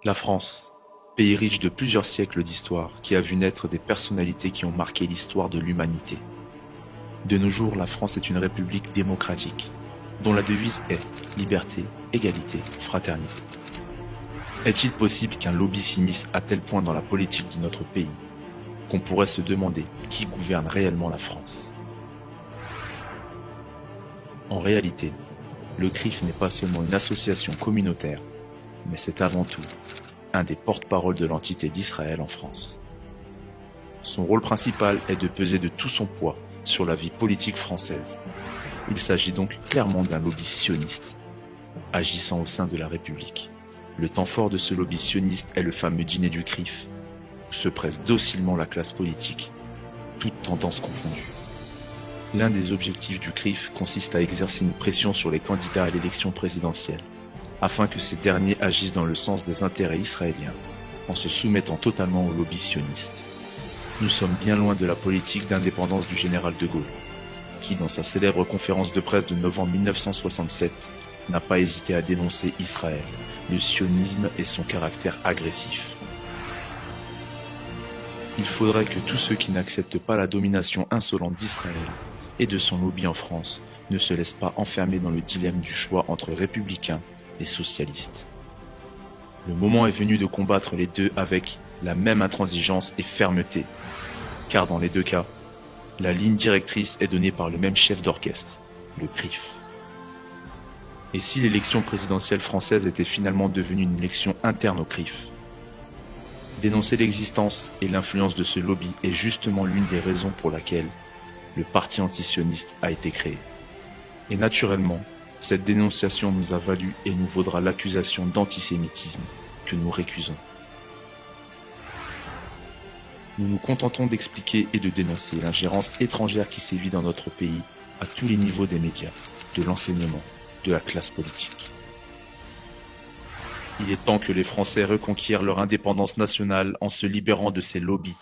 La France, pays riche de plusieurs siècles d'histoire, qui a vu naître des personnalités qui ont marqué l'histoire de l'humanité. De nos jours, la France est une république démocratique, dont la devise est liberté, égalité, fraternité. Est-il possible qu'un lobby s'immisce à tel point dans la politique de notre pays qu'on pourrait se demander qui gouverne réellement la France? En réalité, le CRIF n'est pas seulement une association communautaire, mais c'est avant tout un des porte-parole de l'entité d'Israël en France. Son rôle principal est de peser de tout son poids sur la vie politique française. Il s'agit donc clairement d'un lobby sioniste, agissant au sein de la République. Le temps fort de ce lobby sioniste est le fameux dîner du CRIF, où se presse docilement la classe politique, toutes tendances confondues. L'un des objectifs du CRIF consiste à exercer une pression sur les candidats à l'élection présidentielle, afin que ces derniers agissent dans le sens des intérêts israéliens, en se soumettant totalement au lobby sioniste. Nous sommes bien loin de la politique d'indépendance du général de Gaulle, qui, dans sa célèbre conférence de presse de novembre 1967, n'a pas hésité à dénoncer Israël, le sionisme et son caractère agressif. Il faudrait que tous ceux qui n'acceptent pas la domination insolente d'Israël et de son lobby en France ne se laissent pas enfermer dans le dilemme du choix entre républicains et socialistes. Le moment est venu de combattre les deux avec la même intransigeance et fermeté, car dans les deux cas, la ligne directrice est donnée par le même chef d'orchestre, le CRIF. Et si l'élection présidentielle française était finalement devenue une élection interne au CRIF? Dénoncer l'existence et l'influence de ce lobby est justement l'une des raisons pour laquelle le parti antisioniste a été créé. Et naturellement, cette dénonciation nous a valu et nous vaudra l'accusation d'antisémitisme que nous récusons. Nous nous contentons d'expliquer et de dénoncer l'ingérence étrangère qui sévit dans notre pays à tous les niveaux des médias, de l'enseignement, de la classe politique. Il est temps que les Français reconquièrent leur indépendance nationale en se libérant de ces lobbies.